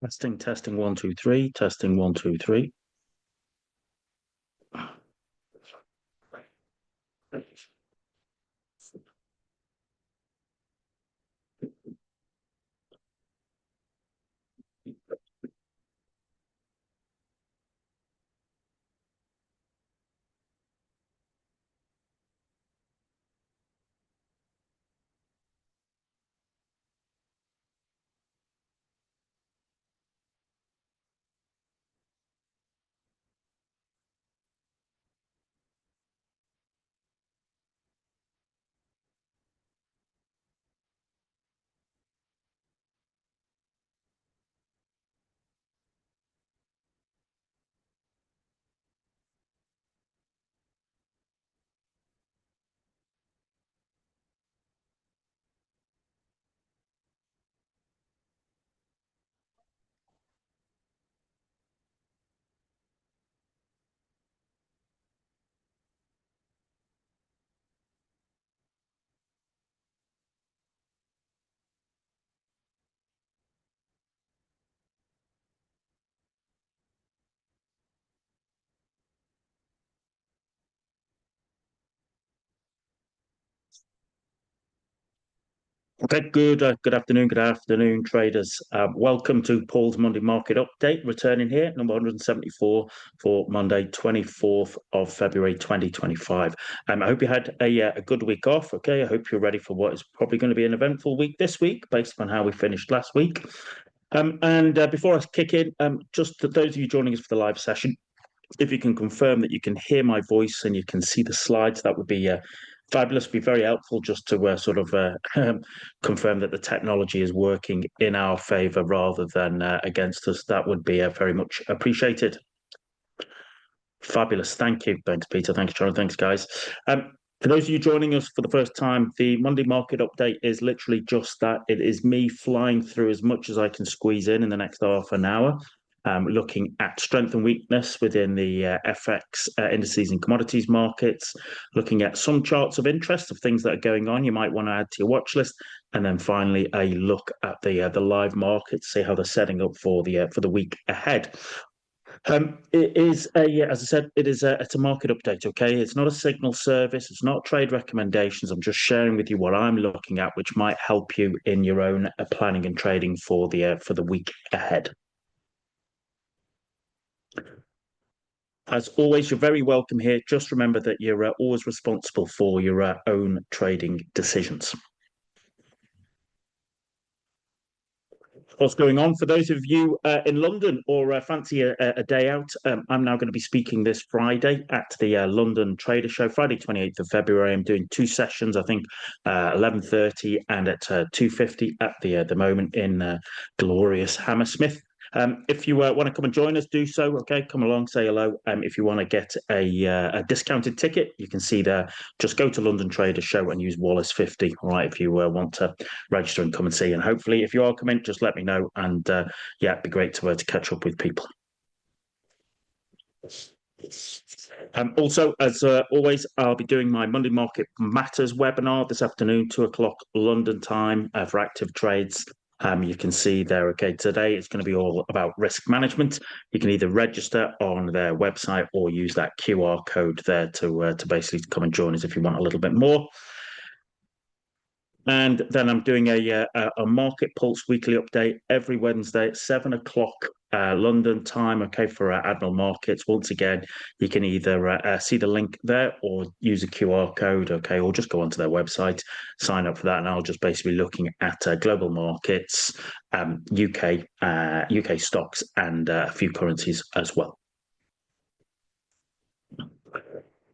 Testing, 1, 2, 3, testing, 1, 2, 3. Okay, good afternoon, traders. Welcome to Paul's Monday Market Update. Returning here, number 174 for Monday, 24th of February, 2025. I hope you had a good week off. Okay, I hope you're ready for what is probably going to be an eventful week this week, based on how we finished last week. Before I kick in, just to those of you joining us for the live session, if you can confirm that you can hear my voice and you can see the slides, that would be fabulous. Be very helpful just to confirm that the technology is working in our favour rather than against us. That would be very much appreciated. Fabulous. Thank you. Thanks, Peter. Thanks, John. Thanks, guys. For those of you joining us for the first time, the Monday Market Update is literally just that. It is me flying through as much as I can squeeze in the next half an hour. Looking at strength and weakness within the FX indices and commodities markets, looking at some charts of interest of things that are going on you might want to add to your watch list, and then finally a look at the live markets, see how they're setting up for the week ahead. It is as I said, it's a market update. Okay, it's not a signal service, it's not trade recommendations. I'm just sharing with you what I'm looking at, which might help you in your own planning and trading for the week ahead. As always, you're very welcome here. Just remember that you're always responsible for your own trading decisions. What's going on for those of you in London or fancy a day out? I'm now going to be speaking this Friday at the London Trader Show, Friday 28th of February. I'm doing two sessions, I think 11:30 and at 2:50 at the moment in glorious Hammersmith. If you want to come and join us, do so. Okay, come along, say hello. If you want to get a discounted ticket, you can see there. Just go to London Trader Show and use Wallace 50. All right, if you want to register and come and see. And hopefully, if you are coming, just let me know. And yeah, it'd be great to catch up with people. Also, as always, I'll be doing my Monday Market Matters webinar this afternoon, 2:00 London time for active trades. You can see there, okay, today it's going to be all about risk management. You can either register on their website or use that QR code there to basically come and join us if you want a little bit more. And then I'm doing a Market Pulse weekly update every Wednesday at 7:00 London time, okay, for Admiral Markets. Once again, you can either see the link there or use a QR code, okay, or just go onto their website, sign up for that, and I'll just basically be looking at global markets, UK stocks, and a few currencies as well.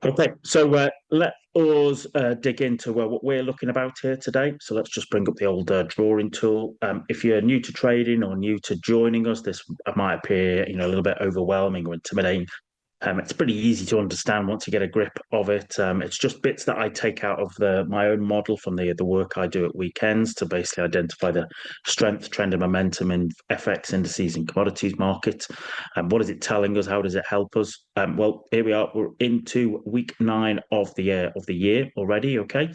Okay, so let us dig into what we're looking about here today. So let's just bring up the old drawing tool. If you're new to trading or new to joining us, this might appear, a little bit overwhelming or intimidating. It's pretty easy to understand once you get a grip of it. It's just bits that I take out of my own model from the work I do at weekends to basically identify the strength, trend, and momentum in FX indices and commodities markets. And what is it telling us? How does it help us? Well, here we are. We're into week 9 of the year already. Okay.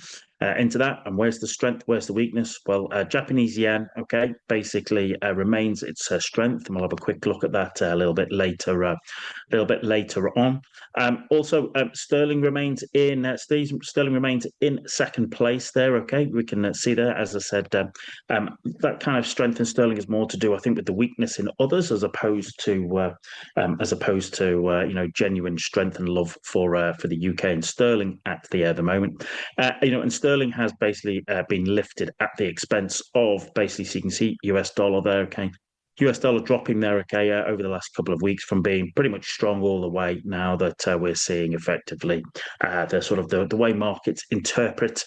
into that. And where's the strength? Where's the weakness? Well, Japanese yen, okay, basically remains its strength, and we'll have a quick look at that a little bit later. On. Also, sterling remains in second place there. Okay, we can see there, as I said, that kind of strength in sterling is more to do, I think, with the weakness in others, as opposed to genuine strength and love for the UK and sterling at the moment. And sterling has basically been lifted at the expense of, basically, so you can see US dollar there. Okay. US dollar dropping there, okay, over the last couple of weeks from being pretty much strong all the way. Now that we're seeing effectively the way markets interpret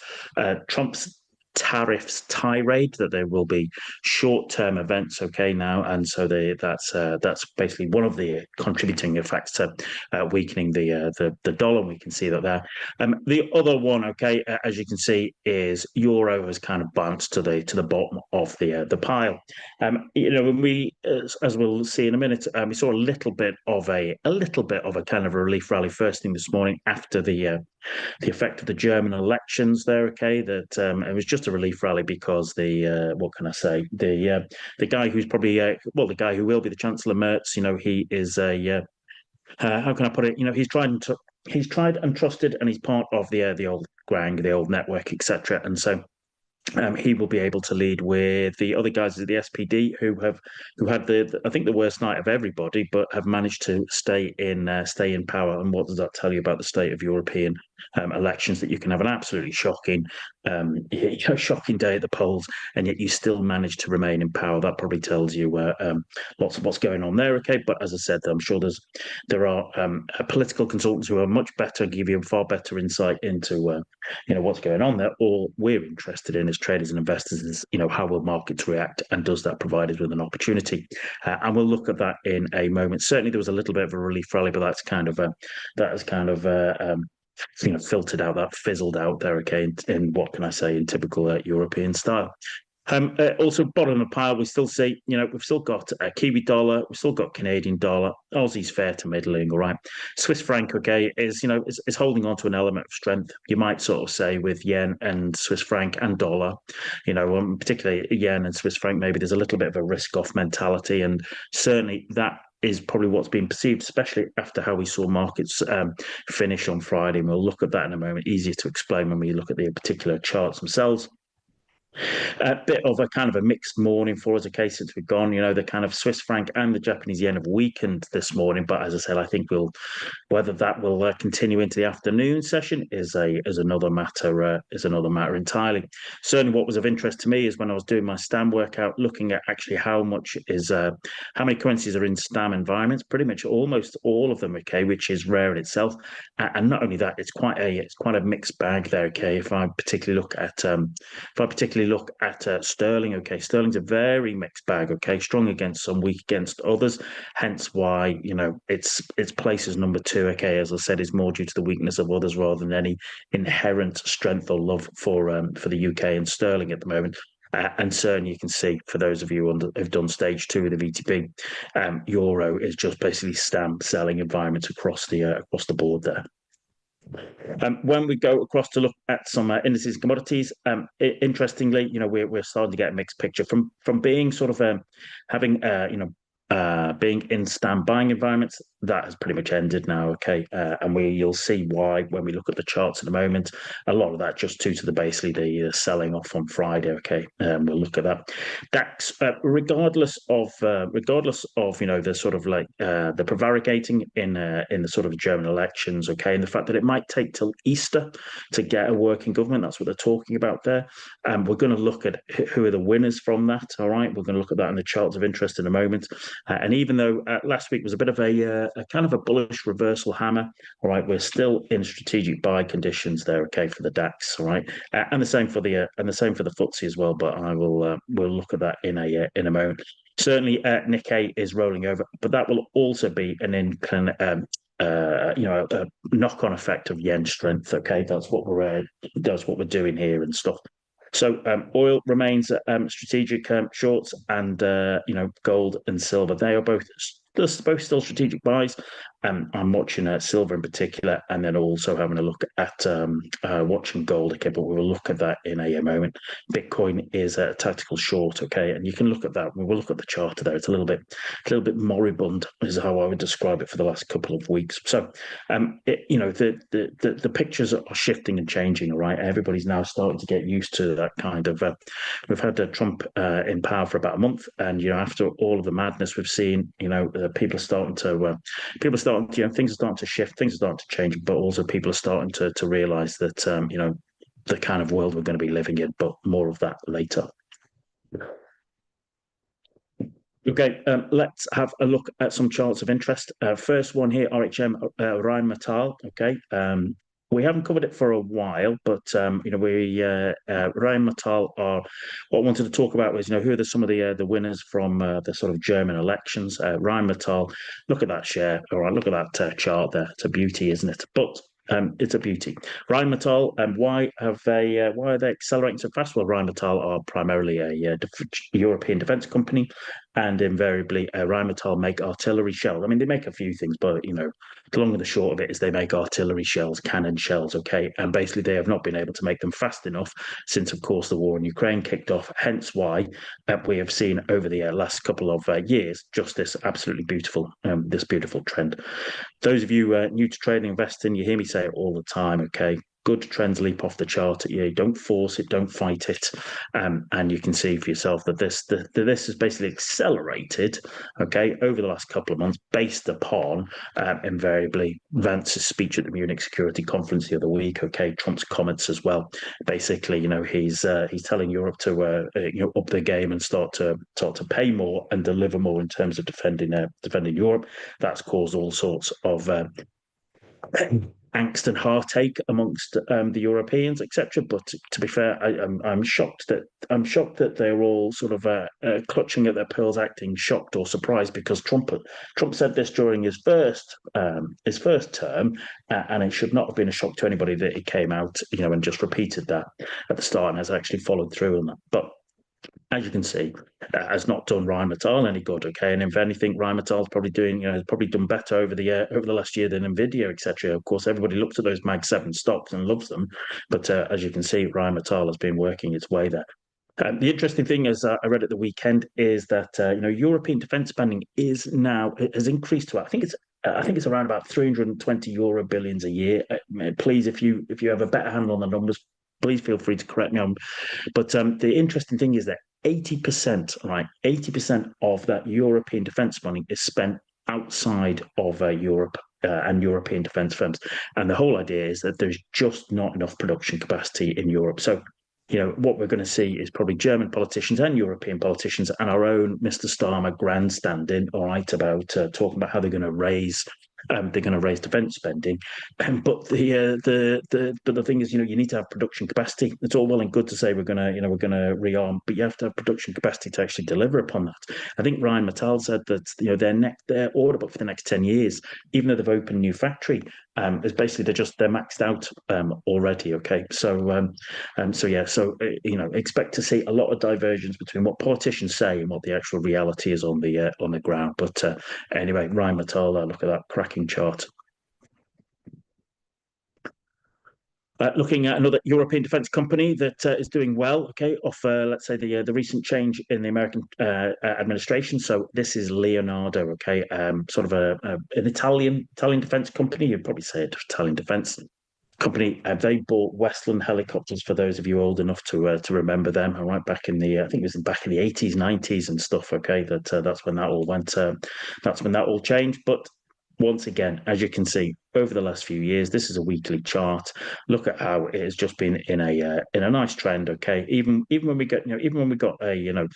Trump's tariffs tirade, that there will be short-term events, okay, now, and so that's basically one of the contributing effects to weakening the dollar. We can see that there. The other one, okay, as you can see, is euro has kind of bounced to the bottom of the pile. When we, as we'll see in a minute, we saw a little bit of a kind of a relief rally first thing this morning after the effect of the German elections there. Okay, that it was just a relief rally because what can I say? The guy who's probably the guy who will be the Chancellor, Merz. He is a how can I put it? He's tried and trusted, and he's part of the old gang, the old network, etc. And so he will be able to lead with the other guys at the SPD who had I think the worst night of everybody, but have managed to stay in power. And what does that tell you about the state of European elections? That you can have an absolutely shocking day at the polls, and yet you still manage to remain in power. That probably tells you lots of what's going on there. Okay, but as I said, I'm sure there are political consultants who are much better, give you far better insight into what's going on there. All we're interested in as traders and investors is how will markets react, and does that provide us with an opportunity? And we'll look at that in a moment. Certainly, there was a little bit of a relief rally, but that has kind of filtered out, that fizzled out there, okay, in what can I say, in typical European style. Also, bottom of the pile, we still see, we've still got Kiwi dollar, we've still got Canadian dollar, Aussie's fair to middling, all right. Swiss franc, okay, is holding on to an element of strength, you might sort of say, with yen and Swiss franc and dollar, particularly yen and Swiss franc. Maybe there's a little bit of a risk-off mentality, and certainly that is probably what's been perceived, especially after how we saw markets finish on Friday. And we'll look at that in a moment. Easier to explain when we look at the particular charts themselves. A bit of a kind of a mixed morning for us, okay, since we've gone. The kind of Swiss franc and the Japanese yen have weakened this morning, but as I said, I think whether that will continue into the afternoon session is another matter. Entirely. Certainly, what was of interest to me is when I was doing my STAM workout, looking at actually how many currencies are in STAM environments. Pretty much almost all of them, okay, which is rare in itself. And not only that, it's quite a mixed bag there, okay. If I particularly look at sterling, okay, sterling's a very mixed bag, okay, strong against some, weak against others, hence why its place as number 2, okay, as I said, is more due to the weakness of others rather than any inherent strength or love for the UK and sterling at the moment. And certainly you can see, for those of you who've done stage 2 of the VTB, euro is just basically STAM selling environments across the board there. When we go across to look at some indices and commodities, interestingly, we're starting to get a mixed picture from being sort of having being in STAM buying environments. That has pretty much ended now, okay, and you'll see why when we look at the charts in a moment. A lot of that just due to basically the selling off on Friday, okay. We'll look at that. DAX, regardless of the sort of like the prevaricating in the sort of German elections, okay, and the fact that it might take till Easter to get a working government. That's what they're talking about there. We're going to look at who are the winners from that. All right, we're going to look at that in the charts of interest in a moment. And even though last week was a bit of a kind of a bullish reversal hammer, all right, we're still in strategic buy conditions there, okay, for the DAX, all right, and the same for the FTSE as well. But we'll look at that in a moment. Certainly, Nikkei is rolling over, but that will also be an a knock-on effect of yen strength. Okay, that's what we're doing here and stuff. So oil remains strategic shorts, and gold and silver, they are both still strategic buys. I'm watching silver in particular, and then also having a look at watching gold. Okay, but we will look at that in a moment. Bitcoin is a tactical short. Okay, and you can look at that. We will look at the chart there. It's a little bit moribund, is how I would describe it for the last couple of weeks. So, the pictures are shifting and changing. All right, everybody's now starting to get used to that kind of. We've had Trump in power for about a month, and after all of the madness we've seen, people are starting to things are starting to shift, things are starting to change, but also people are starting to realize that the kind of world we're going to be living in. But more of that later. Okay, let's have a look at some charts of interest. First one here, RHM Rheinmetall. Okay, we haven't covered it for a while, but Rheinmetall are. What I wanted to talk about was who are some of the winners from the sort of German elections. Rheinmetall. Look at that share. All right, look at that chart there. It's a beauty, isn't it? But it's a beauty. Rheinmetall, and why are they accelerating so fast? Well, Rheinmetall are primarily a European defence company, and invariably, Rheinmetall make artillery shells. I mean, they make a few things, but the long and the short of it is they make artillery shells, cannon shells. Okay, and basically they have not been able to make them fast enough since, of course, the war in Ukraine kicked off. Hence why we have seen over the last couple of years just this absolutely beautiful, trend. Those of you new to trading, investing, you hear me say it all the time. Okay, good trends leap off the chart at you. Don't force it, don't fight it, and you can see for yourself that this has basically accelerated. Okay, over the last couple of months, based upon invariably Vance's speech at the Munich Security Conference the other week. Okay, Trump's comments as well. Basically, he's telling Europe to up the game and start to pay more and deliver more in terms of defending Europe. That's caused all sorts of angst and heartache amongst the Europeans, etc. But to be fair, I'm shocked that they're all sort of clutching at their pearls, acting shocked or surprised, because Trump said this during his first term, and it should not have been a shock to anybody that he came out, and just repeated that at the start and has actually followed through on that. But as you can see, has not done Rheinmetall any good. Okay, and if anything, Rheinmetall's probably done better over the last year than NVDA, etc. Of course, everybody looks at those Mag 7 stocks and loves them, but as you can see, Rheinmetall has been working its way there. The interesting thing, as I read at the weekend, is that European defence spending has increased to I think it's around about 320 euro billions a year. Please, if you have a better handle on the numbers, please feel free to correct me on. But the interesting thing is that 80%, right, 80% of that European defence money is spent outside of Europe and European defence firms. And the whole idea is that there's just not enough production capacity in Europe. So, what we're going to see is probably German politicians and European politicians and our own Mr. Starmer grandstanding, all right, about talking about how they're going to raise defence spending, but the thing is, you need to have production capacity. It's all well and good to say we're going to rearm, but you have to have production capacity to actually deliver upon that. I think Rheinmetall said that their order book for the next 10 years, even though they've opened a new factory, is basically they're maxed out already. Okay, so expect to see a lot of divergence between what politicians say and what the actual reality is on the ground. But anyway, Rheinmetall, look at that cracking chart. Looking at another European defence company that is doing well, okay, off let's say the recent change in the American administration. So this is Leonardo, okay, sort of an Italian defence company. You'd probably say an Italian defence company. They bought Westland helicopters, for those of you old enough to remember them. All right, back in the I think it was back in the 80s, 90s, and stuff. Okay, that's when that all went. That's when that all changed, but. Once again, as you can see, over the last few years, this is a weekly chart. Look at how it has just been in a nice trend. Okay, even when we got a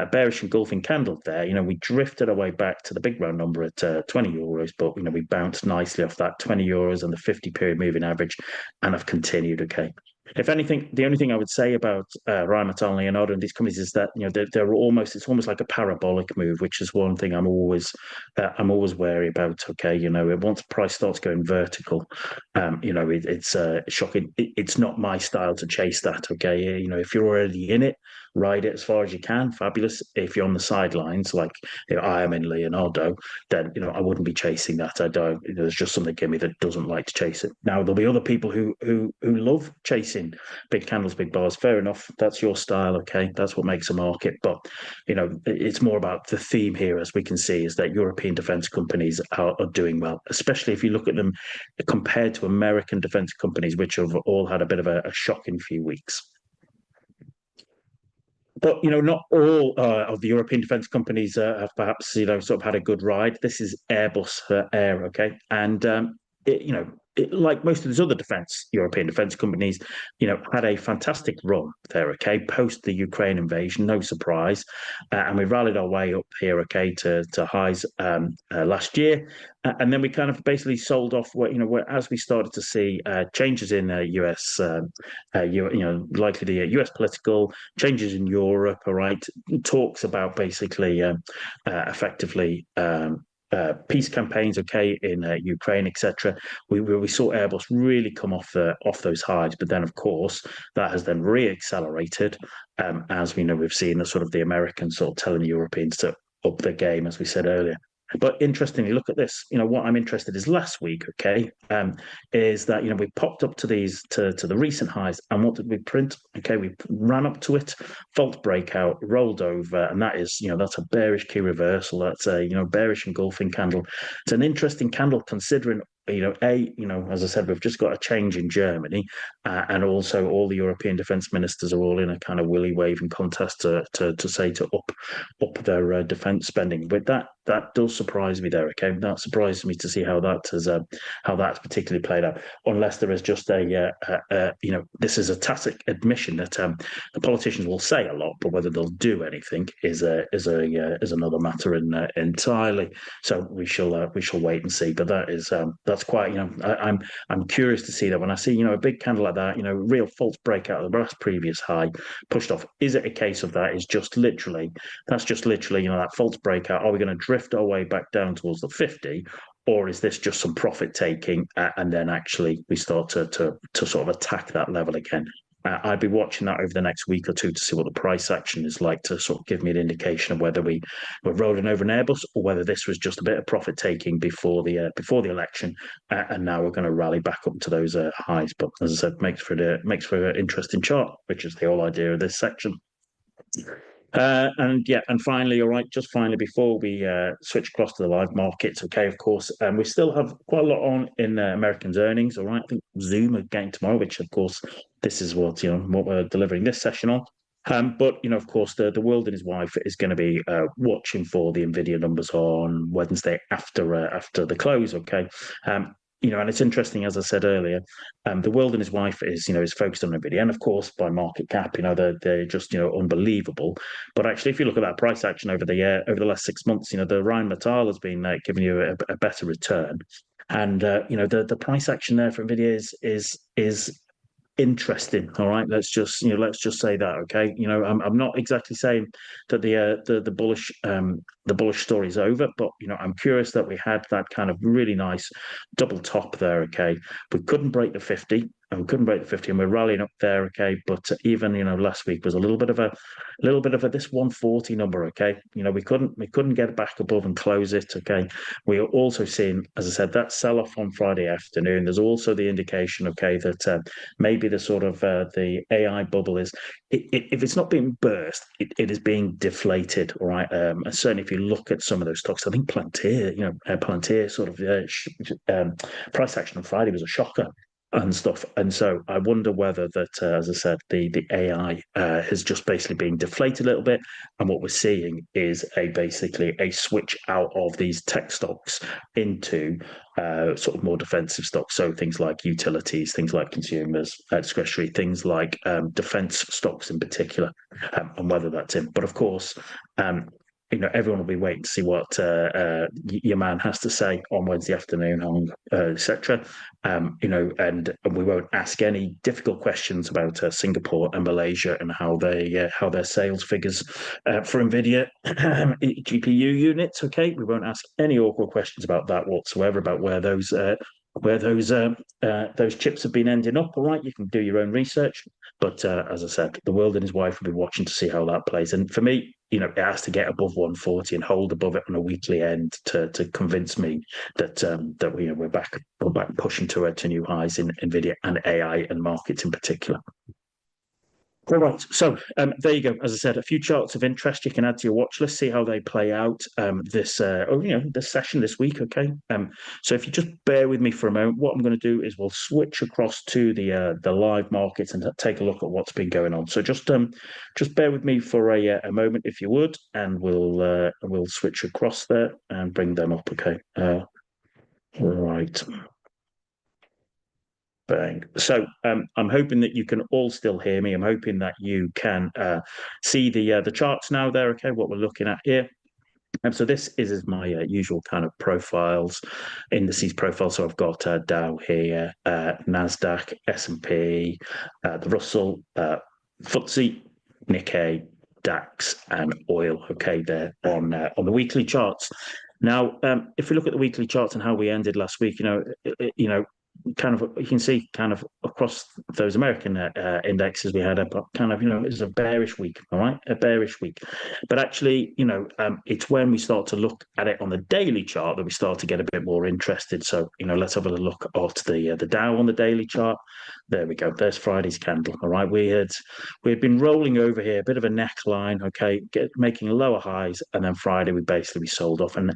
bearish engulfing candle there, we drifted our way back to the big round number at 20 euros, but we bounced nicely off that 20 euros and the 50-period moving average, and have continued. Okay. If anything, the only thing I would say about Rheinmetall and Leonardo and these companies is that it's almost like a parabolic move, which is one thing I'm always wary about. Okay, once price starts going vertical, it's shocking. It's not my style to chase that. Okay, if you're already in it, ride it as far as you can. Fabulous. If you're on the sidelines, like I am in Leonardo, then I wouldn't be chasing that. I don't. There's just something in me that doesn't like to chase it. Now there'll be other people who love chasing big candles, big bars. Fair enough. That's your style. Okay, that's what makes a market. But it's more about the theme here, as we can see, is that European defence companies are doing well, especially if you look at them compared to American defence companies, which have all had a bit of a shocking few weeks. But not all of the European defence companies have perhaps sort of had a good ride. This is Airbus Air, okay, and like most of these other European defence companies, had a fantastic run there, okay, post the Ukraine invasion, no surprise, and we rallied our way up here, okay, to highs last year, and then we kind of basically sold off as we started to see changes in US, likely the US political changes in Europe, all right, talks about basically effectively. Peace campaigns, okay, in Ukraine, etc. We saw Airbus really come off those highs, but then of course that has then re-accelerated as we know we've seen the sort of the Americans sort of telling the Europeans to up the game, as we said earlier. But interestingly, look at this. What I'm interested is last week, okay, is that we popped up to these to the recent highs, and what did we print? Okay, we ran up to it, fault breakout, rolled over, and that is that's a bearish key reversal. That's a bearish engulfing candle. It's an interesting candle considering as I said, we've just got a change in Germany, and also all the European defence ministers are all in a kind of willy waving contest to say to up their defence spending. But that does surprise me there. Okay, that surprises me to see how that's particularly played out. Unless there is just this is a tacit admission that the politicians will say a lot, but whether they'll do anything is another matter entirely. So we shall wait and see. But that's quite I'm curious to see that when I see a big candle like that, real false breakout of the last previous high pushed off. Is it a case of that? That's just literally that false breakout? Are we going to drift our way back down towards the 50? Or is this just some profit taking and then actually we start to sort of attack that level again? I'd be watching that over the next week or two to see what the price action is like, to sort of give me an indication of whether we're rolling over an Airbus or whether this was just a bit of profit taking before the election, and now we're going to rally back up to those highs. But as I said, makes for an interesting chart, which is the whole idea of this section. And finally, all right, just finally before we switch across to the live markets, okay, of course, we still have quite a lot on in Americans' earnings, all right. I think Zoom again tomorrow, which of course this is what we're delivering this session on. But of course, the world and his wife is going to be watching for the NVIDIA numbers on Wednesday after the close, okay. And it's interesting, as I said earlier, the world and his wife is focused on NVIDIA, and of course by market cap, they're just unbelievable. But actually, if you look at that price action over the last 6 months, the Rheinmetall has been giving you a better return, and the price action there for NVIDIA is interesting. All right, let's just say that. Okay, I'm not exactly saying that the bullish story is over, but I'm curious that we had that kind of really nice double top there. Okay, we couldn't break the 50. And we couldn't break the 50, and we're rallying up there, okay. But even last week was a little bit of a this 140 number, okay. We couldn't get back above and close it, okay. We are also seeing, as I said, that sell off on Friday afternoon. There's also the indication, okay, that maybe the sort of the AI bubble is, if it's not being burst, it is being deflated, all right. And certainly if you look at some of those stocks, I think Palantir sort of price action on Friday was a shocker and stuff. And so I wonder whether that, as I said, the AI has just basically been deflated a little bit. And what we're seeing is basically a switch out of these tech stocks into sort of more defensive stocks. So things like utilities, things like consumers, discretionary, things like defense stocks in particular, and whether that's in. But of course, everyone will be waiting to see what your man has to say on Wednesday afternoon, etc. And we won't ask any difficult questions about Singapore and Malaysia and how their sales figures for NVIDIA GPU units. Okay, we won't ask any awkward questions about that whatsoever, about where those where those chips have been ending up. All right, you can do your own research, but as I said, the world and his wife will be watching to see how that plays. And for me, it has to get above 140 and hold above it on a weekly end to convince me that we're back pushing to new highs in NVIDIA and AI and markets in particular. All right, so there you go. As I said, a few charts of interest you can add to your watch list, see how they play out this session this week. Okay, so if you just bear with me for a moment, what I'm going to do is we'll switch across to the live markets and take a look at what's been going on. So just bear with me for a moment, if you would, and we'll switch across there and bring them up. Okay, right. Bang. So I'm hoping that you can all still hear me. I'm hoping that you can see the charts now there, okay, what we're looking at here. So this is my usual kind of profiles, indices profile. So I've got Dow here, NASDAQ, S&P, the Russell, FTSE, Nikkei, DAX, and oil, okay, there on the weekly charts. Now, if we look at the weekly charts and how we ended last week, kind of you can see kind of across those American indexes we had a kind of it was a bearish week, all right, a bearish week. But actually, it's when we start to look at it on the daily chart that we start to get a bit more interested. So let's have a look at the Dow on the daily chart. There we go. There's Friday's candle. All right, we had been rolling over here, a bit of a neckline, okay, making lower highs, and then Friday we sold off. And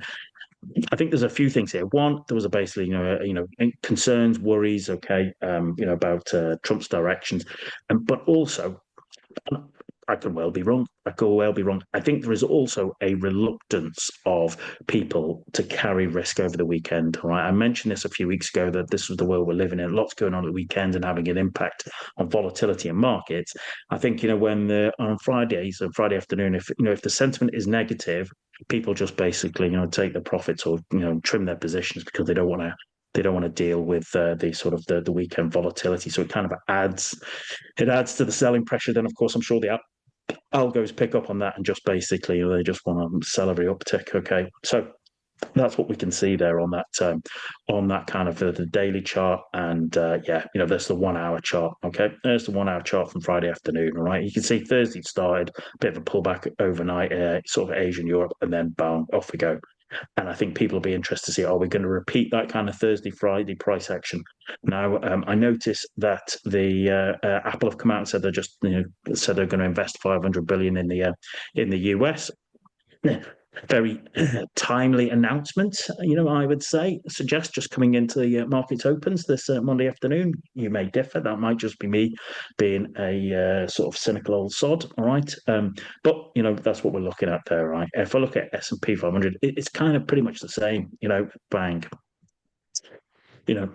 I think there's a few things here. One, there was basically, concerns, worries, okay, about Trump's directions, but also, I could well be wrong. I think there is also a reluctance of people to carry risk over the weekend. Right, I mentioned this a few weeks ago that this was the world we're living in. Lots going on at the weekend and having an impact on volatility in markets. I think when on Fridays and Friday afternoon, if the sentiment is negative, people just basically take the profits or trim their positions because they don't want to deal with the sort of the weekend volatility. So it kind of adds to the selling pressure. Then of course I'm sure the algos pick up on that and just basically they just want to sell every uptick. Okay, so that's what we can see there on that kind of the daily chart. And there's the 1 hour chart. Okay, there's the 1 hour chart from Friday afternoon. All right, you can see Thursday started a bit of a pullback overnight, sort of Asian, Europe, and then bam, off we go. And I think people will be interested to see, are we going to repeat that kind of Thursday, Friday price action? Now, I noticed that the Apple have come out and said said they're going to invest $500 billion in the US. Very timely announcement, I would say. Suggest just coming into the market opens this Monday afternoon. You may differ. That might just be me being a sort of cynical old sod, all right? But, that's what we're looking at there, right? If I look at S&P 500, it's kind of pretty much the same, bang.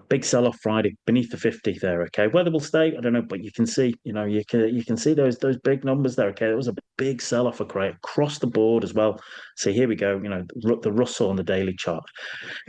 Big sell-off Friday beneath the 50 there. Okay, whether we'll stay, I don't know, but you can see, you can see those big numbers there. Okay, it was a big sell-off across the board as well. So here we go. The Russell on the daily chart.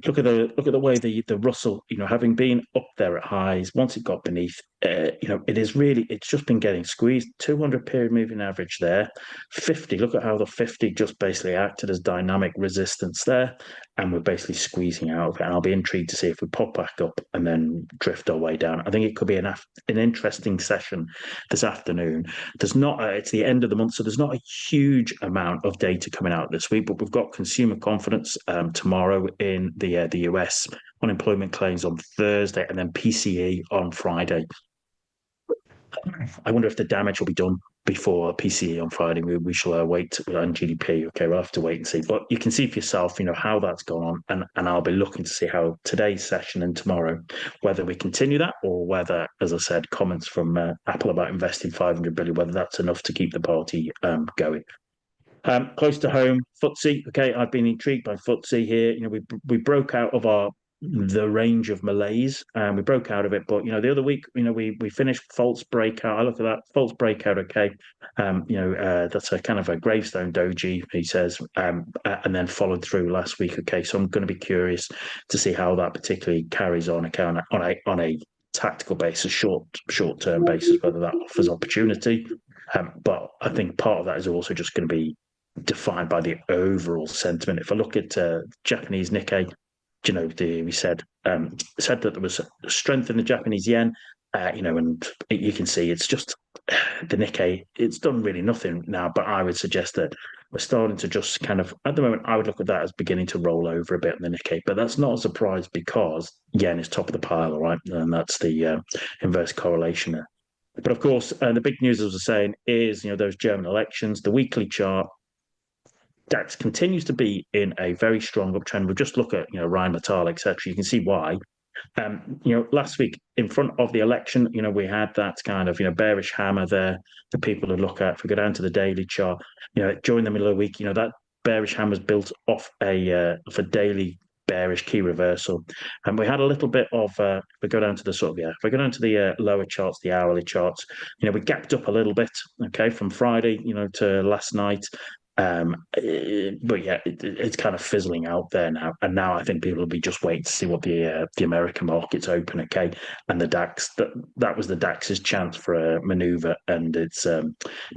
Look at the way the Russell, having been up there at highs, once it got beneath, it's just been getting squeezed. 200 period moving average there, 50. Look at how the 50 just basically acted as dynamic resistance there, and we're basically squeezing out of it. And I'll be intrigued to see if we pop back up and then drift our way down. I think it could be an interesting session this afternoon. It's the end of the month, so there's not a huge amount of data coming out this week, but we've got consumer confidence tomorrow in the US, unemployment claims on Thursday, and then PCE on Friday. I wonder if the damage will be done before PCE on Friday. We shall wait on GDP. Okay, we'll have to wait and see. But you can see for yourself, how that's gone on, and I'll be looking to see how today's session and tomorrow, whether we continue that or whether, as I said, comments from Apple about investing $500 billion, whether that's enough to keep the party going. Close to home, FTSE. Okay, I've been intrigued by FTSE here. We broke out of the range of malaise, and we broke out of it. But the other week, we finished false breakout. I look at that false breakout. Okay, that's a kind of a gravestone doji, he says, and then followed through last week. Okay, so I'm going to be curious to see how that particularly carries on. Okay, on a tactical basis, short term basis, whether that offers opportunity. But I think part of that is also just going to be defined by the overall sentiment. If I look at Japanese Nikkei, we said said that there was strength in the Japanese yen, and you can see it's just the Nikkei. It's done really nothing now, but I would suggest that we're starting to just kind of, at the moment, I would look at that as beginning to roll over a bit in the Nikkei, but that's not a surprise because yen is top of the pile, all right, and that's the inverse correlation there. But of course, the big news, as I was saying, is those German elections. The weekly chart, DAX continues to be in a very strong uptrend. We just look at Rheinmetall, etc. You can see why. Last week in front of the election, we had that kind of bearish hammer there that people would look at. If we go down to the daily chart, during the middle of the week, that bearish hammer is built off a daily bearish key reversal, and we had a little bit of. If we go down to the if we go down to the lower charts, the hourly charts, we gapped up a little bit, okay, from Friday, to last night. But yeah, it's kind of fizzling out there now, and now I think people will be just waiting to see what the American markets open, okay, and the DAX. That was the DAX's chance for a manoeuvre, and it's a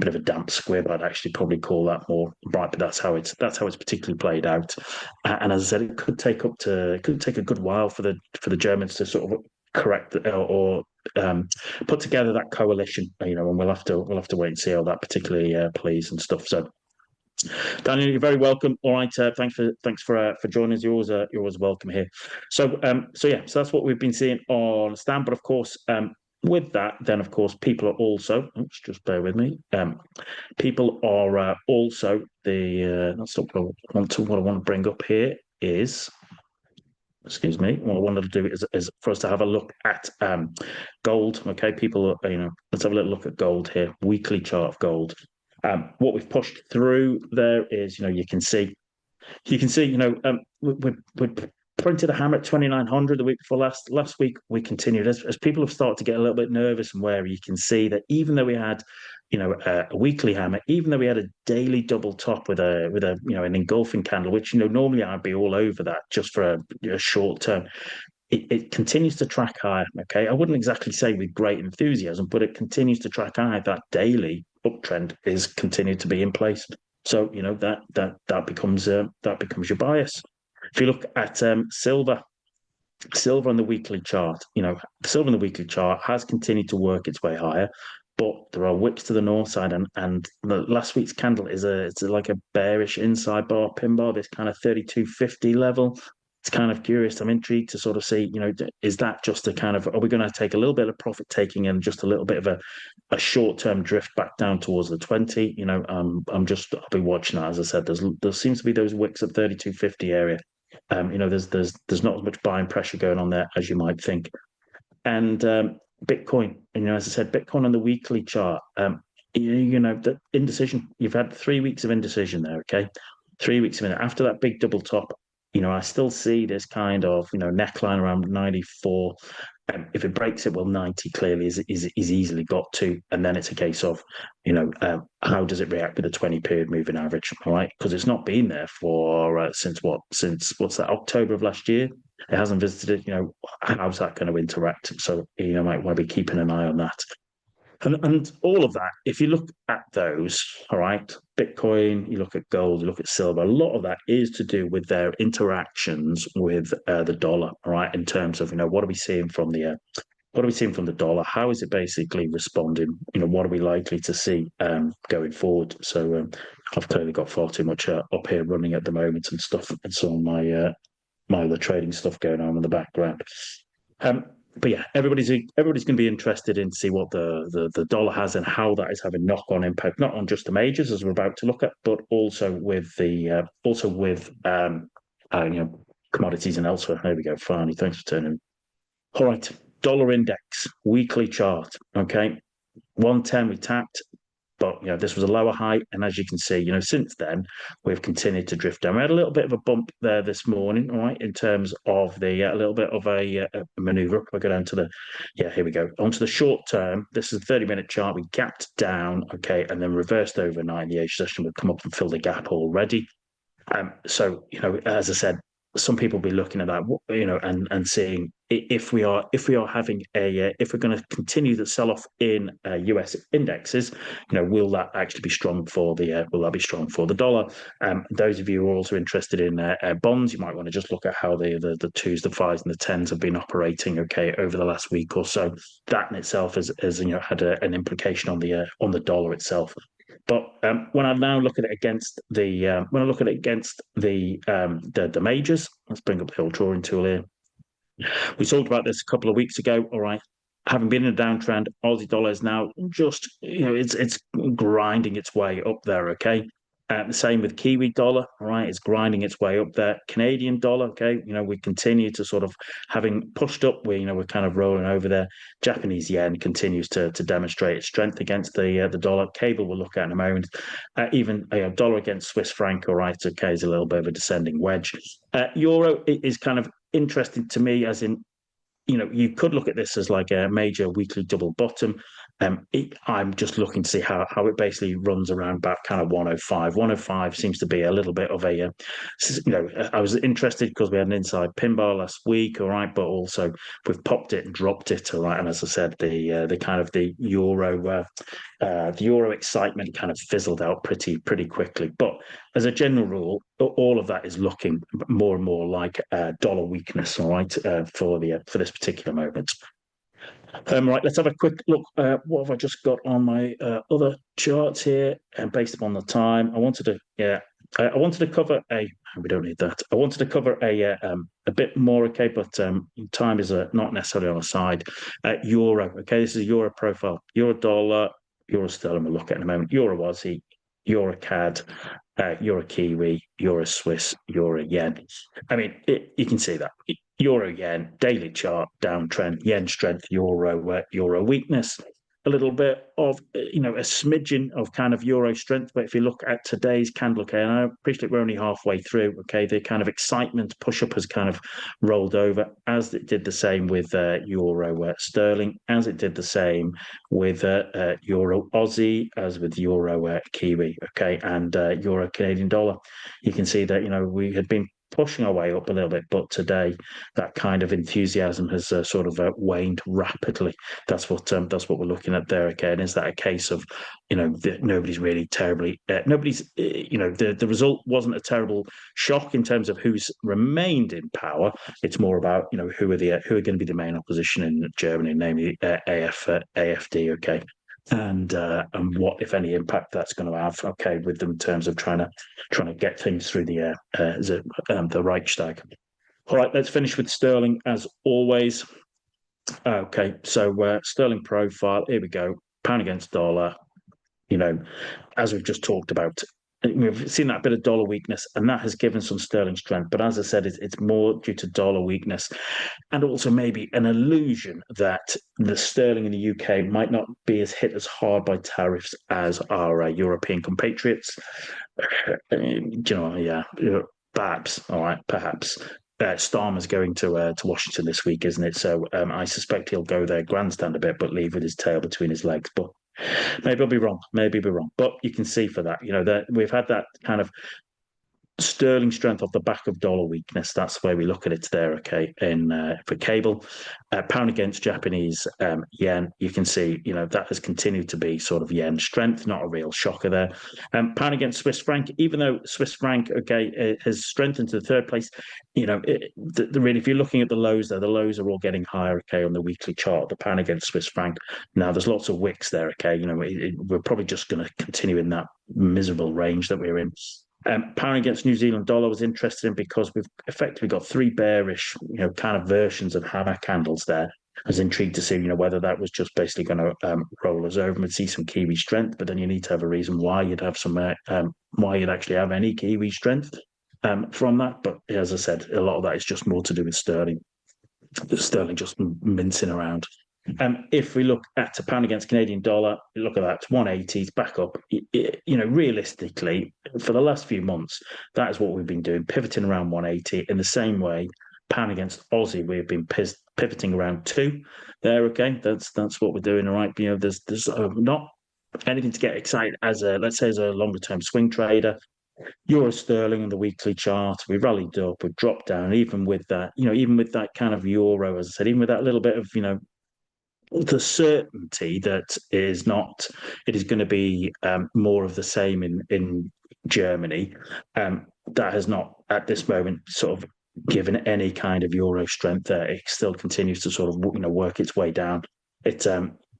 bit of a damp squib. I'd actually probably call that more bright, but that's how it's particularly played out. And as I said, it could take a good while for the Germans to sort of correct or put together that coalition, and we'll have to wait and see how that particularly plays and stuff. So. Daniel, you're very welcome. All right, thanks for joining us. You're always welcome here. So that's what we've been seeing on STAM. But of course, with that, then of course, people are also. Oops, just bear with me. People are also that's what I want to bring up here is. Excuse me. What I wanted to do is for us to have a look at gold. Okay, people, let's have a little look at gold here. Weekly chart of gold. What we've pushed through there is, you can see, we printed a hammer at 2,900 the week before last. Last week we continued as people have started to get a little bit nervous and wary. You can see that even though we had, a weekly hammer, even though we had a daily double top with an engulfing candle, which normally I'd be all over that just for a short term. It continues to track higher. Okay, I wouldn't exactly say with great enthusiasm, but it continues to track higher. That daily uptrend is continued to be in place. So that becomes your bias. If you look at silver on the weekly chart, silver on the weekly chart has continued to work its way higher, but there are wicks to the north side, and the last week's candle it's like a bearish inside bar, pin bar, this kind of 3250 level. It's kind of curious. I'm intrigued to sort of see, is that just a kind of, are we going to take a little bit of profit taking and just a little bit of a short-term drift back down towards the 20? I'll be watching that. As I said, there seems to be those wicks at 3250 area. There's not as much buying pressure going on there as you might think. And Bitcoin, as I said, Bitcoin on the weekly chart, the indecision. You've had 3 weeks of indecision there, okay? 3 weeks of it. After that big double top, I still see this kind of, neckline around 94. If it breaks it, well, 90 clearly is easily got to. And then it's a case of, how does it react with a 20 period moving average, all right? Because it's not been there for, since what's that, October of last year? It hasn't visited it, how's that going to interact? So, might want to be keeping an eye on that. And all of that, if you look at those, all right, Bitcoin, you look at gold, you look at silver, a lot of that is to do with their interactions with the dollar, all right, in terms of, what are we seeing from the dollar? How is it basically responding? What are we likely to see going forward? So I've clearly got far too much up here running at the moment and stuff, and some of my other trading stuff going on in the background. But yeah, everybody's going to be interested in see what the dollar has and how that is having knock-on impact, not on just the majors as we're about to look at, but also with commodities and elsewhere. There we go. Finally, thanks for turning. All right, dollar index weekly chart. Okay, 110 we tapped. But this was a lower high, and as you can see, since then we've continued to drift down. We had a little bit of a bump there this morning, all right, in terms of the a little bit of a maneuver. We'll go down to here we go onto the short term. This is a 30-minute chart. We gapped down, okay, and then reversed overnight. The Asia session would come up and fill the gap already. So as I said, some people will be looking at that, and seeing if we are having if we're going to continue the sell off in US indexes, will that actually be strong for the will that be strong for the dollar? Those of you who are also interested in bonds, you might want to just look at how the twos, the fives, and the tens have been operating over the last week or so. That in itself has had an implication on the dollar itself. But when I now look at it against the the majors, let's bring up the old drawing tool here. We talked about this a couple of weeks ago. All right, having been in a downtrend, Aussie dollar is now just it's grinding its way up there. Okay, the same with Kiwi dollar. All right, it's grinding its way up there. Canadian dollar. Okay, we continue to sort of having pushed up. We're kind of rolling over there. Japanese yen continues to demonstrate its strength against the dollar. Cable we'll look at in a moment. Even dollar against Swiss franc. All right, okay, is a little bit of a descending wedge. Euro is kind of interesting to me, as in, you could look at this as like a major weekly double bottom. I'm just looking to see how it basically runs around about kind of 105. 105 seems to be a little bit of a, I was interested because we had an inside pin bar last week, all right, but also we've popped it and dropped it, all right. And as I said, the kind of the euro excitement kind of fizzled out pretty quickly. But as a general rule, all of that is looking more and more like dollar weakness, all right, for this particular moment. Right, let's have a quick look. What have I just got on my other charts here? And based upon the time, I wanted to cover a. We don't need that. I wanted to cover a bit more, okay, but time is not necessarily on our side. Euro, okay, this is a euro profile. Euro dollar, euro sterling. We'll look at in a moment. Euro Aussie, euro CAD, euro Kiwi, euro Swiss, euro yen. I mean, you can see that. Euro yen, daily chart, downtrend, yen strength, euro weakness. A little bit of, a smidgen of kind of euro strength. But if you look at today's candle, okay, and I appreciate we're only halfway through, okay, the kind of excitement push up has kind of rolled over, as it did the same with euro sterling, as it did the same with euro Aussie, as with euro Kiwi, okay, and euro Canadian dollar. You can see that, we had been pushing our way up a little bit, but today that kind of enthusiasm has sort of waned rapidly. That's what we're looking at there. Okay, and is that a case of nobody's really terribly the result wasn't a terrible shock in terms of who's remained in power. It's more about who are going to be the main opposition in Germany, namely AfD. Okay. And what, if any, impact that's going to have, okay, with them in terms of trying to get things through the Reichstag. All right, let's finish with sterling as always. Okay, so sterling profile. Here we go. Pound against dollar. As we've just talked about, we've seen that bit of dollar weakness, and that has given some sterling strength. But as I said, it's more due to dollar weakness, and also maybe an illusion that the sterling in the UK might not be as hit as hard by tariffs as our European compatriots. Perhaps. All right, perhaps. STAM is going to Washington this week, isn't it? So I suspect he'll go there, grandstand a bit, but leave with his tail between his legs. But maybe I'll be wrong. But you can see for that, that we've had that kind of sterling strength off the back of dollar weakness. That's the way we look at it there, okay, for cable. Pound against Japanese yen, you can see, that has continued to be sort of yen strength, not a real shocker there. Pound against Swiss franc, even though Swiss franc, okay, has strengthened to the third place, really, if you're looking at the lows there, the lows are all getting higher, okay, on the weekly chart. The pound against Swiss franc, now there's lots of wicks there, okay, we're probably just going to continue in that miserable range that we're in. Pound against New Zealand dollar was interesting because we've effectively got three bearish, kind of versions of hammer candles there. I was intrigued to see, whether that was just basically going to roll us over and see some Kiwi strength. But then you need to have a reason why you'd have why you'd actually have any Kiwi strength from that. But as I said, a lot of that is just more to do with sterling. Sterling just mincing around. If we look at a pound against Canadian dollar, look at that, it's 180, it's back up. Realistically, for the last few months, that is what we've been doing, pivoting around 180. In the same way, pound against Aussie, we've been pivoting around 2 there, okay? That's what we're doing, all right? There's not anything to get excited as let's say as a longer term swing trader. Euro sterling on the weekly chart, we rallied up, we dropped down. Even with that, even with that kind of euro, as I said, even with that little bit of the certainty that is not, it is going to be more of the same in Germany. That has not at this moment sort of given any kind of euro strength there. It still continues to sort of work its way down. It's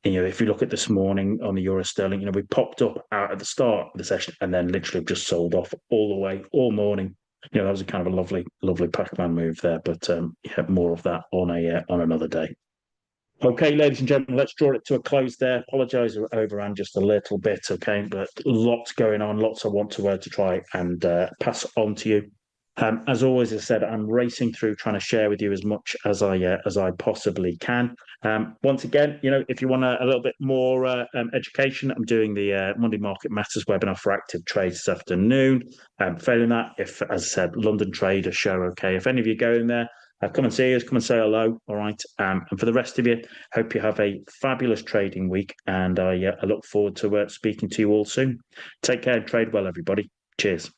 if you look at this morning on the euro sterling, we popped up out at the start of the session and then literally just sold off all the way all morning. That was a kind of a lovely Pac-Man move there. But more of that on another day. Okay, ladies and gentlemen, let's draw it to a close there. Apologise, I overran just a little bit, okay, but lots going on, lots I want to try and pass on to you. As always, as I said, I'm racing through trying to share with you as much as I possibly can. Once again, if you want a little bit more education, I'm doing the Monday Market Matters webinar for active trades this afternoon. Failing that, if, as I said, London Trade, a show, okay. If any of you go in there, come and see us, come and say hello, all right? And for the rest of you, hope you have a fabulous trading week, and I look forward to speaking to you all soon. Take care and trade well, everybody. Cheers.